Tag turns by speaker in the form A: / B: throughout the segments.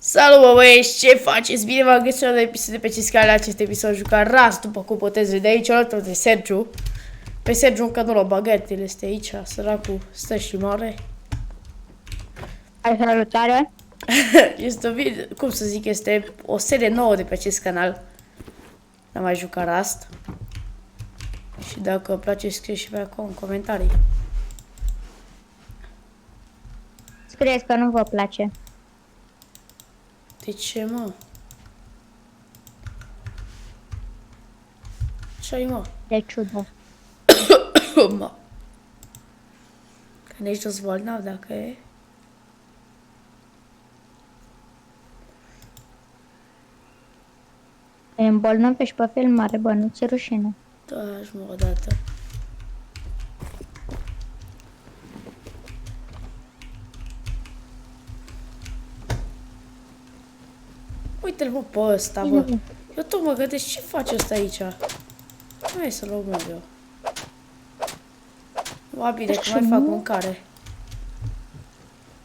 A: Salut, bă, băieți, ce faceți? Bine v-am găsit la episod de pe acest canal. Acest episod juca Rust, după cum puteți vedea aici, alături de Sergiu. Pe Sergiu încă nu l-a bagat, el este aici, săracul stă și moare.
B: Hai, salutare!
A: Este o video, cum să zic, este o serie nouă de pe acest canal. N-am mai jucat Rust. Și dacă vă place, scrieți și pe acolo în comentarii.
B: Scrieți că nu vă place.
A: De ce, mă? Ce-ai, mă?
B: De ciudă.
A: Mă. Că n-ești toți bolnav dacă e.
B: E îmbolnăvești pe filmare, bă, nu ți rușine.
A: Da, aș mă o dată. Uite-l, mă, pe ăsta, bă. Eu tot mă gândesc, ce face ăsta aici? Hai să-l urmez eu. Va bine, că mai fac mâncare.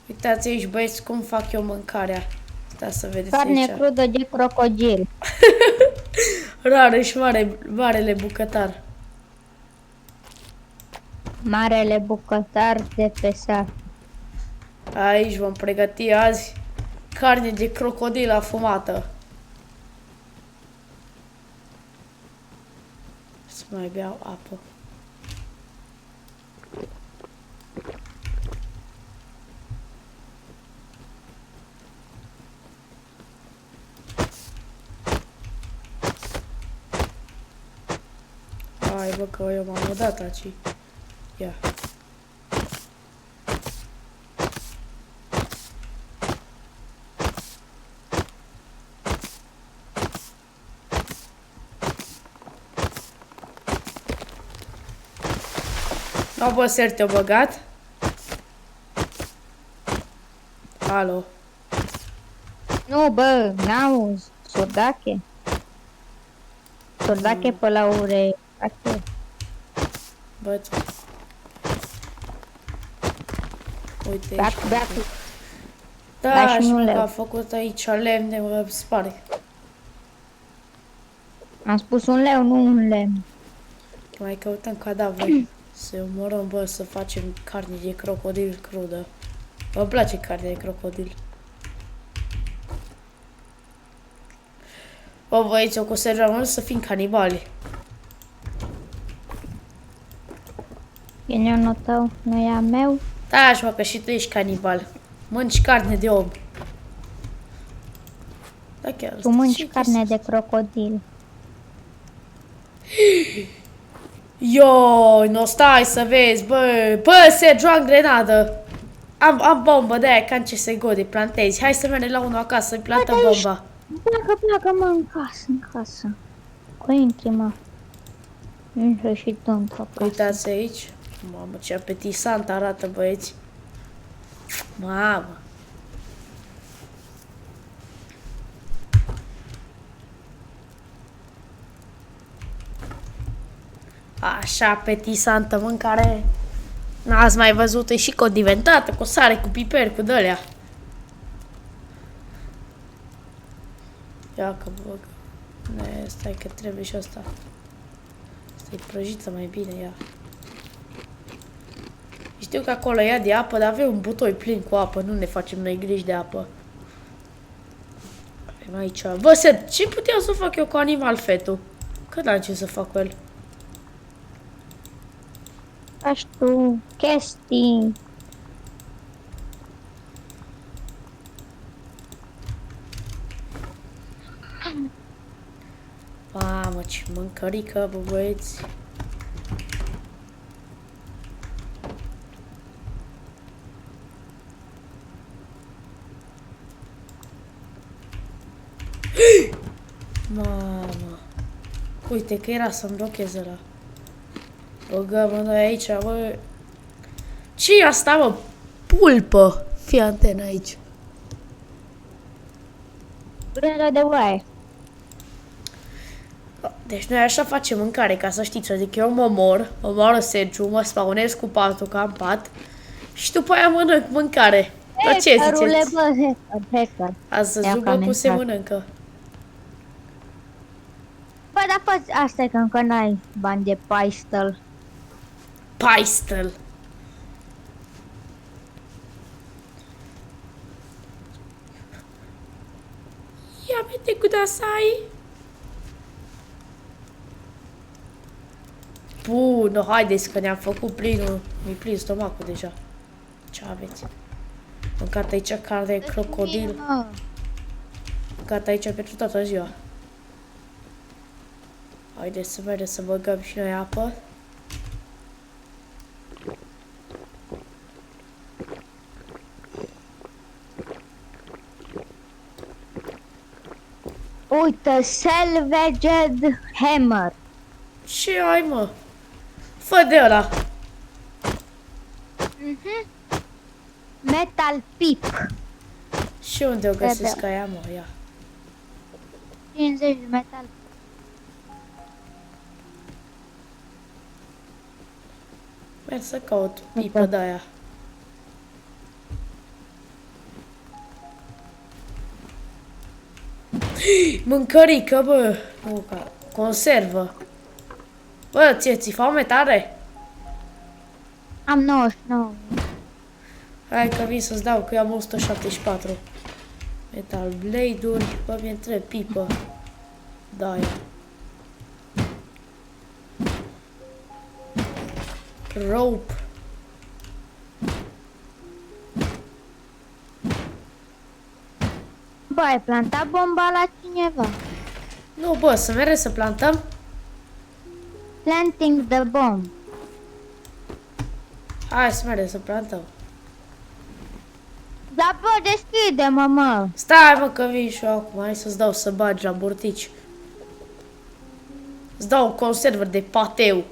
A: Uitați aici, băieți, cum fac eu mâncarea. Stai să vedeți
B: Carne
A: aici.
B: crudă de crocodil.
A: Rară și marele bucătar.
B: Marele bucătar de pe sat.
A: Aici vom pregăti azi carne de crocodil afumată. Să mai beau apă. Hai, bă, că eu m-am udat aici. Ia. Nu, bă, Ser, te-o băgat? Alo.
B: Nu, bă, n-auzi. Surdache. Surdache pe la ure.
A: Bă, uite
B: Beac,
A: aici.
B: beac.
A: Da,
B: Lași
A: și
B: un
A: că
B: leu.
A: a făcut aici lemn de mă spare.
B: Am spus un leu, nu un lemn.
A: Mai căutăm cadavre. Să omorăm, bă, să facem carne de crocodil crudă. Vă place carne de crocodil? Bă, băieți, eu cu Sergiu am vrut să fim canibali.
B: E neonul tău, nu e a meu.
A: Da, așa, mă, că și tu ești canibal. Mănânci carne de om. Da, chiar.
B: Tu mânci carne de crocodil.
A: Ioi, nu stai să vezi, bă. Bă, Sergiu, am grenadă. Am bombă de aia, ca în CSGO de plantezi. Hai să mergem la unul acasă să-i plantăm bomba.
B: Pleacă, mă, în casă. Cu intri, mă. Intră și tu într-o casă.
A: Uitați aici. Mamă, ce apetisant arată, băieți. Mamă. Așa apetisantă mâncare. N-ați mai văzut, e și condimentată, cu sare, cu piper, cu dălea. Ia că băg. Ne, stai că trebuie și asta. Asta-i prăjită mai bine, ia. Știu că acolo ia de apă, dar avem un butoi plin cu apă, nu ne facem noi griji de apă. Avem aici. Bă, Sed, ce puteam să fac eu cu animal fetul? Când am ce să fac cu el?
B: Faci tu chestii.
A: Mamă, ce mâncărică, bă, băieți. Mamă. Uite că era să-mi blochez ăla. Băgăm noi aici, bă. Ce e asta, mă? Pulpă. Fii antenă aici.
B: Brânză de oaie.
A: Deci noi așa facem mâncare, ca să știți. Adică eu mă omoară Sergiu, mă spawnez cu patul, că am pat. Și după aia mănânc mâncare. Dar ce
B: Hackerule,
A: ziceți?
B: bă, hacker.
A: Ați
B: Ia
A: văzut,
B: ca
A: bă, cum se
B: mensaj.
A: mănâncă.
B: Bă, dar faci asta e că încă n-ai bani de pastel.
A: Paistel. Ia vede cu dasai. Bună, haideți că ne-am făcut plinul. Mi-e plin stomacul deja. Ce aveți? Mâncat aici carne de crocodil.
B: Mă,
A: Gata aici pentru toată ziua. Haideți să vedem să băgăm și noi apă.
B: uite, Salvaged Hammer.
A: Ce ai, mă? Fă de ăla.
B: Metal Pick.
A: Și unde o găsesc aia, mă? Ia.
B: 50 de metal.
A: Merg să caut pipă de aia. Mâncărică, bă! Nu, ca conservă. Bă, ți foame tare?
B: Am 99.
A: Hai că vin să-ți dau, că eu am 174. Metal blade-uri. Bă, mi-e întreb pipă. Da, aia. Rope.
B: Bă, ai plantat bomba la cineva?
A: Nu, bă, să mergem să plantăm?
B: Planting the bomb.
A: Hai să mergem să plantăm.
B: Da, bă, deschide-mă, mă.
A: Stai, mă, că vin și eu acum. Hai să-ți dau să bagi la burtici. Îți dau conservă de pateu.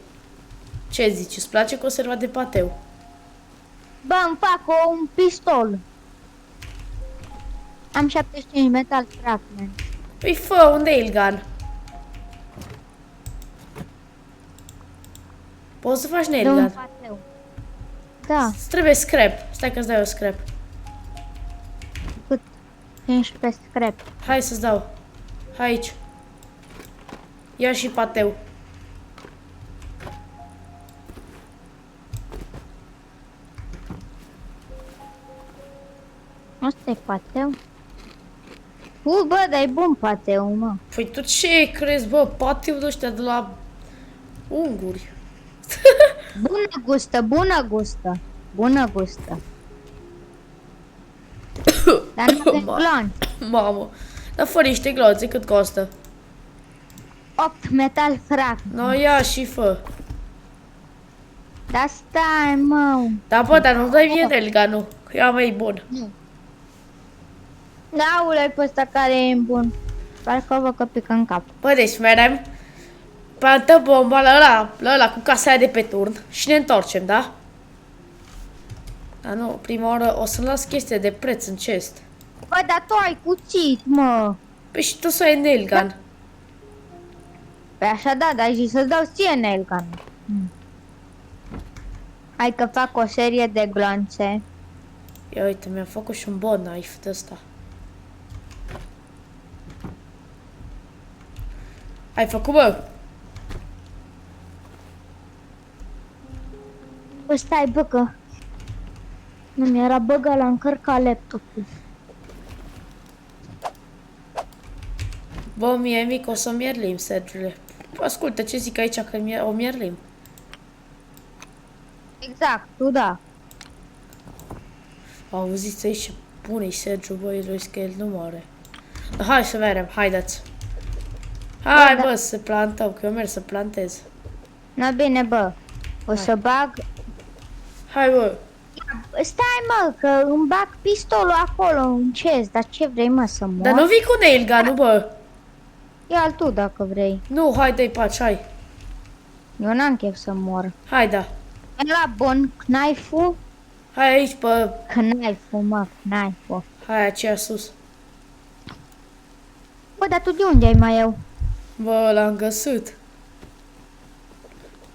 A: Ce zici? Îți place conserva de pateu?
B: Bă, îmi fac un pistol. Am 75 metal fragment.
A: Păi fă, unde e Ilgan? Poți să faci
B: De un
A: Ilgan?
B: pateu. Da,
A: Îți trebuie scrap. Stai că-ți dau eu scrap.
B: cât 15 scrap.
A: Hai să-ți dau. Hai aici. Ia și pateu.
B: Asta e pateu? Bă, dar e bun pateu, mă.
A: Păi tu ce crezi, bă? Pateu de ăștia de la unguri.
B: Bună gustă, bună gustă. Bună gustă. Dar nu avem
A: Ma-
B: glonț.
A: Mamă. Dar fă niște gloțe, cât costă?
B: 8 metal fragment.
A: No, ia și fă.
B: Dar stai, mă.
A: Da, bă, dar nu dai mie Nelganu, că ea mai bun.
B: Nu. Da, ulei pe ăsta care e bun. Parcă vă că pică în cap.
A: Bă, deci merem, plantăm bomba la ăla cu casa aia de pe turn și ne întorcem, da? Dar nu, prima oară o să-mi las chestia de preț în chest.
B: Bă, dar tu ai cuțit, mă.
A: Păi și tu să ai nailgun.
B: Păi așa da, dar ai zis să-ți dau ție nailgun. Hai că fac o serie de glonțe.
A: Ia uite, mi-am făcut și un bon knife de ăsta. Ai făcut, bă?
B: Bă, stai, bă, că nu mi-era băga la încărca laptopul.
A: Bă, mie mic o să mierlim, Sergiule. Ascultă ce zic aici, că o mierlim.
B: Exact, tu da.
A: Auziți aici, bune-i Sergiu, băi, lui că el nu moare. Hai să mergem, haideți. Hai,
B: Bă, da.
A: bă, să plantăm, că eu merg să plantez.
B: Na bine, bă. O să bag...
A: Hai, bă.
B: Stai, mă, că îmi bag pistolul acolo în chest, dar ce vrei, mă, să mor?
A: Dar nu vii cu nail gun, bă.
B: Ia-l tu dacă vrei.
A: Nu, hai, dă-i paci, hai.
B: Eu n-am chef să mor.
A: Hai, da.
B: E la bun knife-ul?
A: Hai aici, bă.
B: Knife-ul, mă, knife-ul.
A: Hai, aceea sus.
B: Bă, dar tu de unde ai mai eu?
A: Bă, l-am găsit.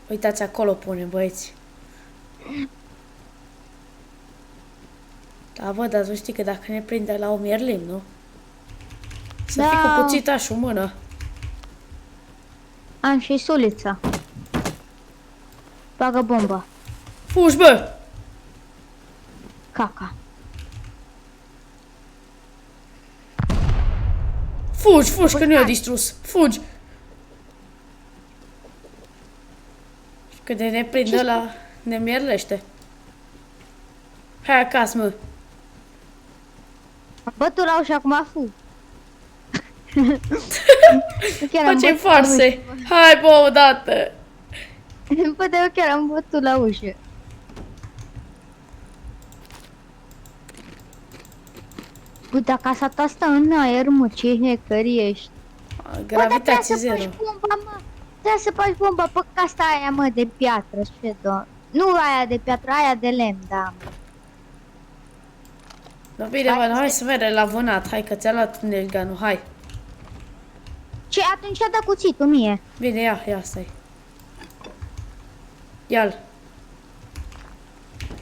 A: Uitați, acolo punem, băieți. Da, bă, dar tu știi că dacă ne prinde la o mierlim, nu? Să
B: Da.
A: fii cu cuțitașul în mână.
B: Am și sulița. Bagă bomba.
A: Fugi, bă!
B: Caca.
A: Fugi, fugi, că nu i-a distrus. Fugi! Și când ne prinde la... ne mierlește. Hai acasă, mă.
B: Am bătut la ușă, acum fug. Chiar am
A: Facem
B: bătut la
A: farse. Hai, bă, odată.
B: ușă. Bă, dar eu chiar am bătut la ușă. Bă, dar casa ta stă în aer, mă, ce hacker ești.
A: Gravitație
B: Bă, dar
A: zero.
B: trebuie să faci bomba, mă. Trebuie să faci bomba pe casa aia, mă, de piatră, ce doamne. Nu aia de piatră, aia de lemn, da, mă.
A: No, bine, mă, hai să mergem la vânat. Hai că ți-a luat nelganul, hai.
B: Ce, atunci dă cuțitul mie.
A: Bine, ia, stai. Ia-l.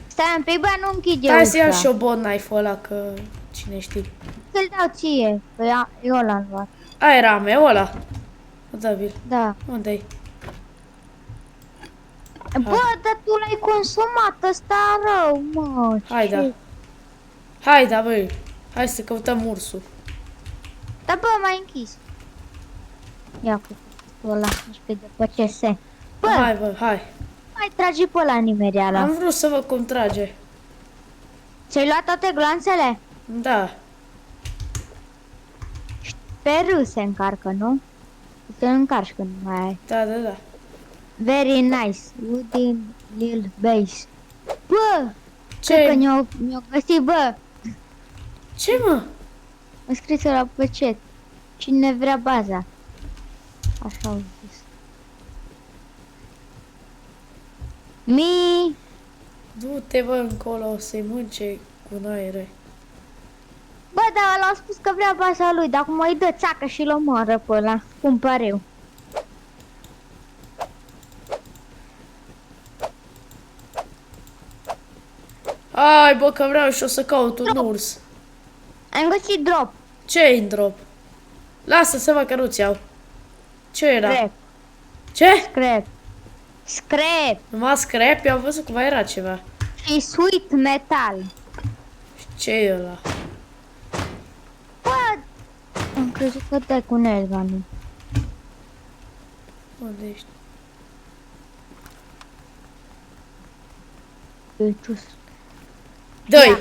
B: Stai un pic, bă, nu închide
A: Hai să iau
B: ușa.
A: și eu bot knife-ul ăla, că cine știe.
B: Să-l dau ție, că eu l-am luat.
A: Aia era a meu ăla. Dabil.
B: Da.
A: Unde-i?
B: Bă, dar tu l-ai consumat, ăsta rău, mă.
A: Hai,
B: ce-
A: da. Hai, da, băi. Hai să căutăm ursul.
B: Da, bă, m-ai închis. Ia cu cuțitul ăla, nici pe de pe CS. Bă,
A: Hai, bă, hai.
B: mai trage pe ăla nimereala.
A: Am vrut să văd cum trage.
B: Ți-ai luat toate gloanțele?
A: Da.
B: Pe R se încarcă, nu? Te încarci când mai ai.
A: Da.
B: Very nice. Wooden little base. Bă! Cred că
A: Ce?
B: ne-au găsit, bă!
A: Ce, mă?
B: Am scris la pe chat. Cine vrea baza? Așa au zis. Mi!
A: Du-te, bă, încolo, să-i mânce cu noiere.
B: Bă, dar ăla a spus că vrea baza lui, dar acum îi dă țacă și îl omoară pe ăla. Cum pariu.
A: Hai, bă, că vreau și o să caut un urs.
B: Am găsit drop.
A: Ce-i în drop? Lasă să văd că nu-ți iau. Ce era?
B: Scrap.
A: Ce?
B: Scrap. Scrap.
A: Numai scrap? Eu am văzut cumva era ceva.
B: Și sweet metal.
A: Ce e ăla?
B: Bă! Am crezut că dai cu Nelvanu.
A: Unde ești?
B: Deci,
A: Dă-i!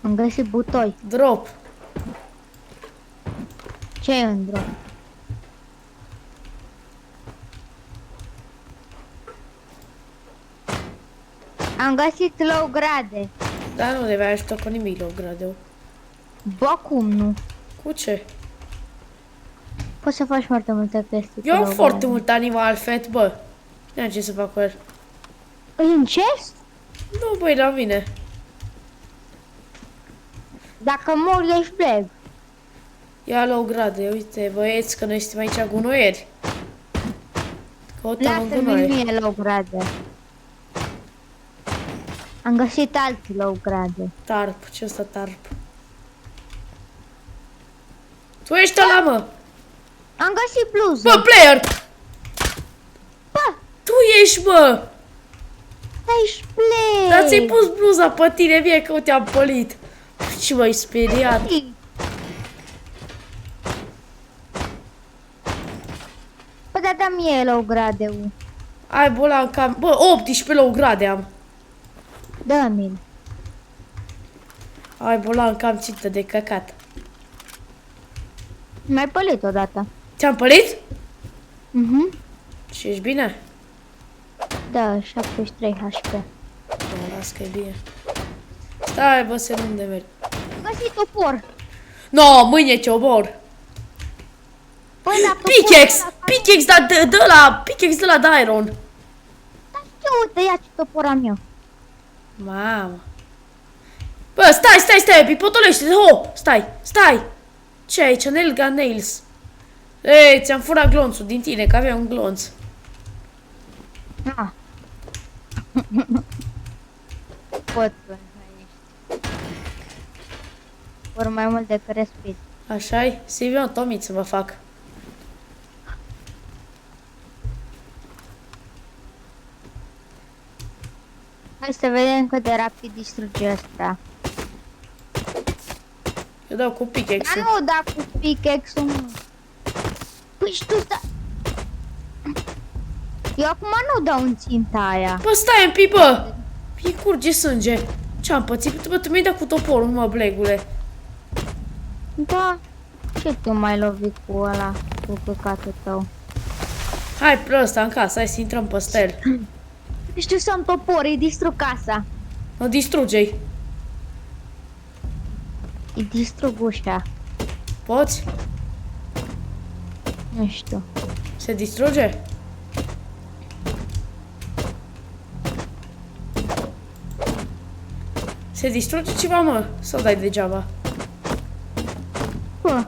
B: am găsit butoi.
A: Drop.
B: Ce e în drop? Am găsit low grade.
A: Dar nu devea ajuta cu nimic la gradeu.
B: Bă, cum nu?
A: Cu ce?
B: Poți să faci foarte multe chestii.
A: Eu
B: cu
A: am
B: low
A: foarte
B: grade.
A: mult animal fet, bă. Nu am ce să fac cu el.
B: În chest?
A: Nu, băi, la mine.
B: Dacă mor, ești bleg.
A: Ia la o grade, uite, băieți, că noi suntem aici gunoieri. Căutăm în
B: Lasă-mi
A: gunoi.
B: mie low grade. Am găsit alți low grade.
A: Tarp, ce ăsta tarp? Tu ești ăla, mă!
B: Am găsit bluză.
A: Bă, player!
B: Bă,
A: Tu ești, bă!
B: ești bleg.
A: Dar ți-ai pus bluza pe tine, mie că te-am pălit. Și m-ai speriat.
B: Bă, dar da mie low grade-ul.
A: Ai bolan cam... Bă, 18 la o grade am.
B: Dă-mi-l.
A: Ai bolan cam țită de căcat.
B: Mai pălit odată.
A: Ți-am pălit?
B: Mhm.
A: Și ești bine?
B: Da, 73 HP.
A: Nu, las că e bine. Stai, bă, să nu de merg.
B: Găsit topor.
A: No, mâine ce omor.
B: Bă, dar toporul
A: Pickaxe!
B: ăla-
A: Pickaxe de la... Pickaxe de la Dairon.
B: Dar ce uite, ia ce topor am eu.
A: Mamă. Bă, stai, pipotolește-te, stai. Ce aici? Nelga Nails. Ei, ți-am furat glonțul din tine, că avea un glonț.
B: Ah. Pot să aici. Ori mai mult decât respect.
A: Așa-i? Silvion, Tomit să vă fac.
B: Hai să vedem cât de rapid distruge ăsta.
A: Eu dau cu
B: Dar
A: pickaxe-ul.
B: nu da cu pickaxe-ul, nu. Păi și tu stai... Eu acum nu dau în ținta aia.
A: Bă, stai un pic, bă! Îi curge sânge. Ce-am pățit? Bă, tu mi-ai dat cu toporul, mă, blegule.
B: Da. Ce te mai lovi cu ăla, cu căcatul tău?
A: Hai pe ăsta în casă, hai să intrăm pe stel.
B: Știu să-mi topor, îi distrug casa.
A: O distruge-i.
B: Îi distrug ușa.
A: Poți?
B: Nu știu.
A: Se distruge? Se distruge ceva, mă? Sau dai degeaba?
B: Bă.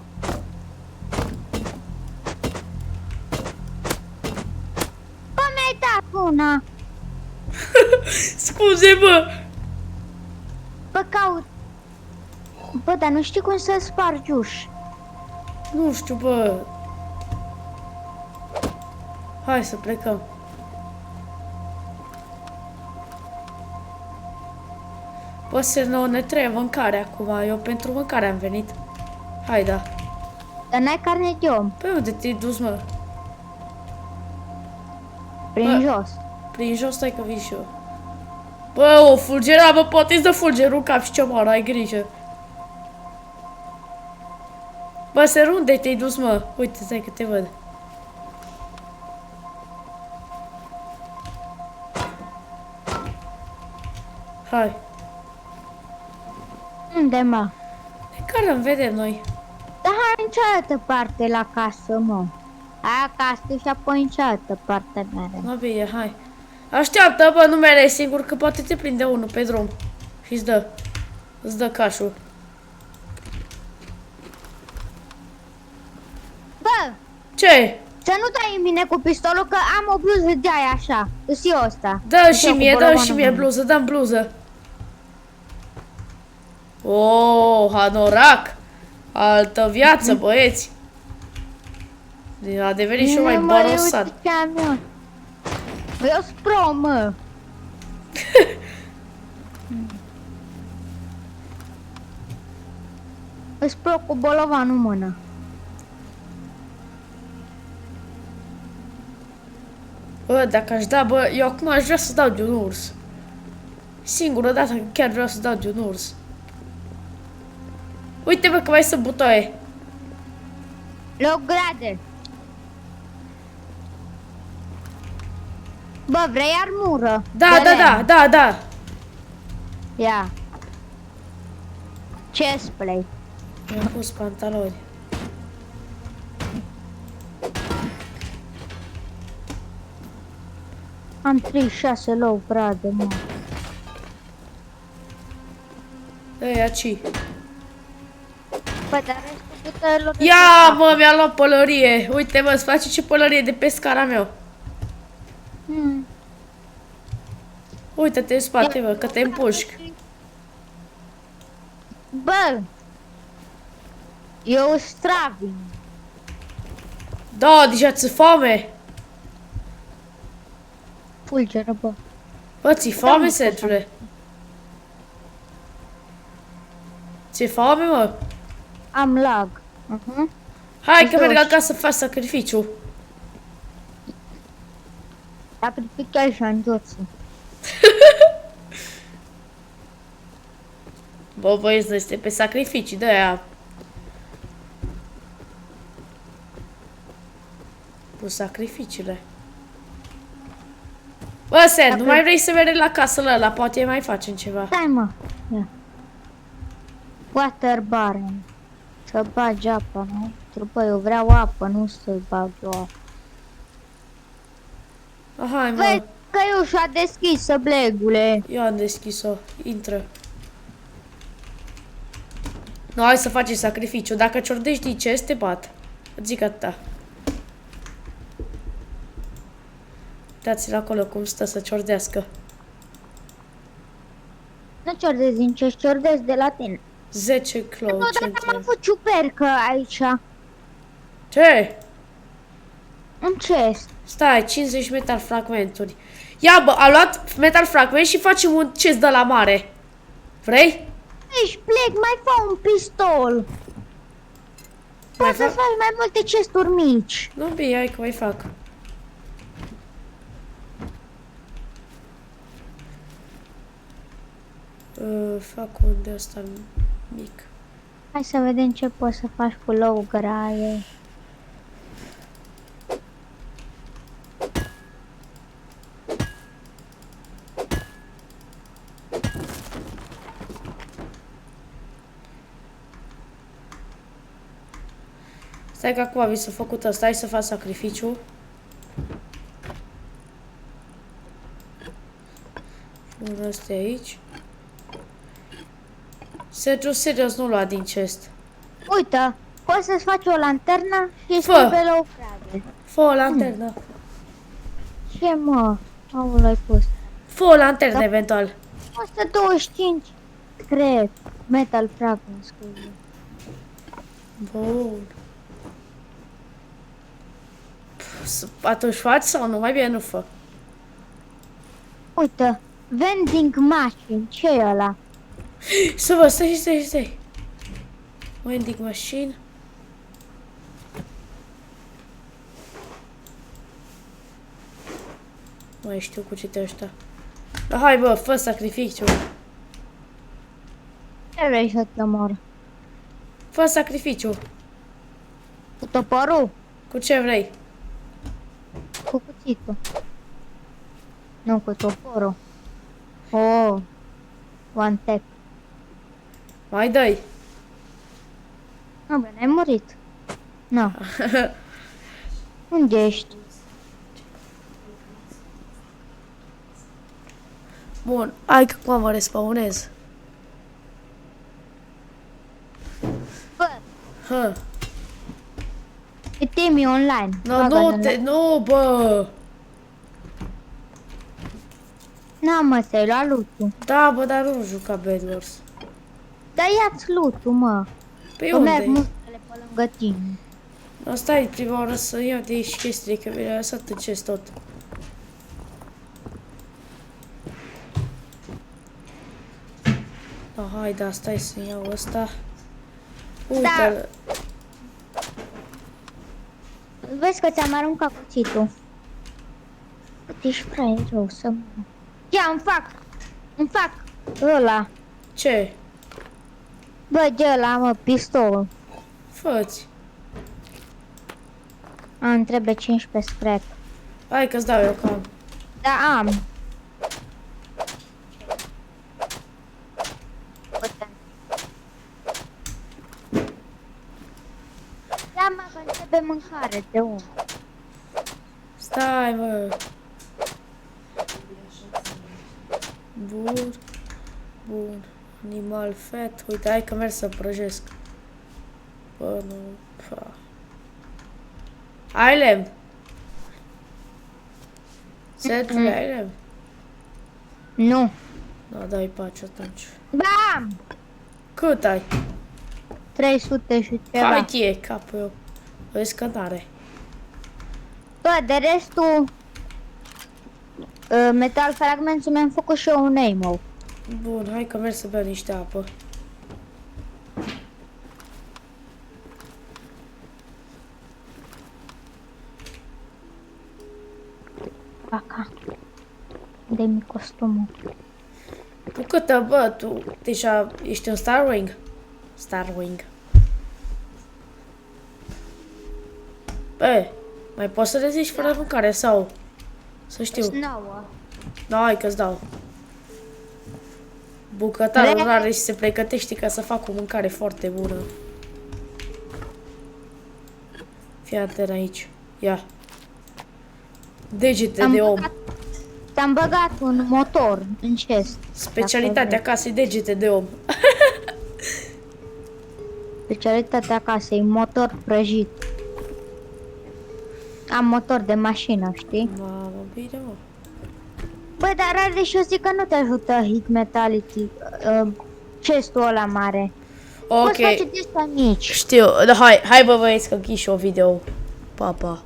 B: Bă, mi-ai dat una.
A: Scuze, bă!
B: Bă, caut. Bă, dar nu știu cum să spargi uși.
A: Nu știu, bă. Hai să plecăm. Bă, să ne trebuie mâncare acum. Eu pentru mâncare am venit. Hai, da.
B: Dar n-ai carne de om.
A: Pe unde te-ai dus, mă?
B: Prin
A: Bă.
B: jos.
A: Prin jos, stai că vin și eu. Bă, o fulgera, bă, poate îți dă fulgerul în cap și ce omoară, ai grijă. Bă, Ser, unde te-ai dus, mă? Uite, stai că te văd. Hai.
B: Unde, mă?
A: De care îmi vedem noi?
B: Dar hai în cealaltă parte la casă, mă. Hai acasă și apoi în cealaltă parte mere.
A: Mă bine, hai. Așteaptă, bă, numele singur, că poate te prinde unul pe drum. Și îți dă cașul.
B: Bă,
A: Ce?
B: să nu dai în mine cu pistolul, că am o bluză de aia așa. Îs eu ăsta.
A: Dă
B: Îs
A: și
B: eu cu
A: mie, dă
B: bolovanul
A: și mie
B: meu.
A: bluză, dă-mi bluză. Oh, hanorac! Altă viață, băieți! A devenit și eu mai
B: Nu, mă,
A: barosat.
B: uite ce am eu. Eu sunt pro, mă. Îs pro cu bolovanul în mână.
A: Bă, dacă aș da, bă, eu acum aș vrea să dau de un urs. Singură dată chiar vreau să dau de un urs. Uite, bă, că mai sunt butoaie.
B: Loc grade. Bă, vrei armură?
A: Da,
B: De
A: da, da,
B: lemn.
A: da, da.
B: Ia. Chestplate.
A: Mi-am pus pantaloni.
B: Am 36 low grade, mă.
A: Ăia ci.
B: Bă, dar restul puterilor...
A: Ia, mă, mi-a luat pălărie. Uite, mă, îți face și pălărie de pescara meu.
B: Hmm.
A: Uite-te în spate, mă, că te împușc.
B: Bă! Eu stravin.
A: Da, deja ți foame.
B: Fulgeră, bă.
A: Bă, ți foame, Sergiule? Ți-e foame, mă?
B: Am lag.
A: Hai că
B: Este
A: merg
B: o-
A: acasă să faci sacrificiu.
B: Sacrificial și anjoță.
A: Bă, băieți, este pe sacrificii, de-aia. Cu sacrificiile. Bă, Ser, nu mai vrei să mergem la casă la ăla, poate mai facem ceva.
B: Stai, mă. Ia. Water barren. Să bagi apă, nu? Bă, eu vreau apă, nu să bag eu apă.
A: Hai, mă,
B: Băi, că e ușa deschisă, blegule.
A: eu am deschis-o, intră. Nu, hai să facem sacrificiu, dacă ciordești din ce, te bat. Zic atâta. Uitați-l acolo cum stă să ciordească.
B: Nu ciordezi din ce ciordezi de la tine.
A: 10 clow,
B: Nu,
A: ce
B: dar am
A: întreb?
B: avut ciupercă aici.
A: Ce?
B: În chest.
A: Stai, 50 metal fragmenturi. Ia bă, a luat metal fragment și facem un chest de la mare. Vrei?
B: Ești plec, mai fă un pistol.
A: Mai
B: Poți să
A: fac?
B: faci mai multe chesturi mici.
A: Nu, bine, hai că mai fac. Fac un de ăsta mic.
B: Hai să vedem ce poți să faci cu low graie.
A: Stai că acum mi s-a făcut ăsta, hai să fac sacrificiu. Bun, ăsta e aici. Sergiu, serios, nu lua din chest.
B: Uite, poți să-ți faci o lanternă și ești
A: Fă.
B: pe low graie.
A: Fă o lanternă.
B: Ce mă? Aul ai pus.
A: Fă o lanternă, eventual.
B: 125 cred. Metal fragment, scuze.
A: Bun. Atunci faci sau nu? Mai bine nu fă.
B: Uite, vending machine, ce e ăla?
A: Să vă, stai. Vending machine. Nu mai știu cu ce te ăștia. Dar hai bă, fă sacrificiu.
B: Ce vrei să te mor?
A: Fă sacrificiu.
B: Cu toporul?
A: Cu ce vrei?
B: Cu cuțitul. Nu, cu toporul. Oh, one tap.
A: Mai dai.
B: Nu, bine, ai murit. Nu. Unde ești?
A: Bun, hai că acum mă respawnez.
B: Bă,
A: Hă.
B: e Timmy online.
A: No, nu, bă.
B: N-am mă, ți-ai luat loot-ul.
A: Da, bă, dar nu juca Bed Wars.
B: Dar ia-ți loot-ul, mă.
A: Păi
B: Că merg
A: unde?
B: muștele pe lângă tine.
A: No, stai prima oară să iau de aici chestii, că mi-a lăsat în chest tot. Hai, da, stai să iau ăsta. Uite-l.
B: Vezi că ți-am aruncat cuțitul. Ești prea rău să mă... Ia, îmi fac ăla.
A: Ce?
B: Bă, de ăla, mă, pistol.
A: Fă-ți.
B: Îmi trebuie 15 scrap.
A: Hai că-ți dau eu cam.
B: Da, am. Uite. Ia, mă, că îmi trebuie mâncare de om.
A: Stai, mă. Bun. Bun. Animal fat. Uite, hai că merg să prăjesc. Bă, nu. Pa. Ai lemn. Sergiu, ai lemn?
B: Nu.
A: Da, dai pace atunci.
B: Bam!
A: Cât ai?
B: 300 și ceva.
A: Hai tie, capul eu. Vezi că n-are.
B: Bă, de restul... Metal fragments mi-am făcut și eu un ammo.
A: Bun, hai că merg să beau niște apă.
B: Aca. De-mi costumul.
A: Tu câtă, bă, tu deja ești un Starwing? Starwing. Bă, mai poți să reziști fără mâncare sau? Să știu.
B: 9.
A: Da, hai că-ți dau. Bucătarul are și se pregătește ca să facă o mâncare foarte bună. Fii atent aici. Ia. Degete de om.
B: Ți-am băgat un motor în chest.
A: Specialitatea casei, degete de om.
B: Specialitatea casei, motor prăjit. Am motor de mașină, știi?
A: Mamă, bine, mă.
B: Bă, Bă, dar are și eu zic că nu te ajută hit metality, chestul ăla mare.
A: Ok.
B: Poți face de astea mici.
A: Știu, dar hai bă băieți că închid și o video. Pa, pa.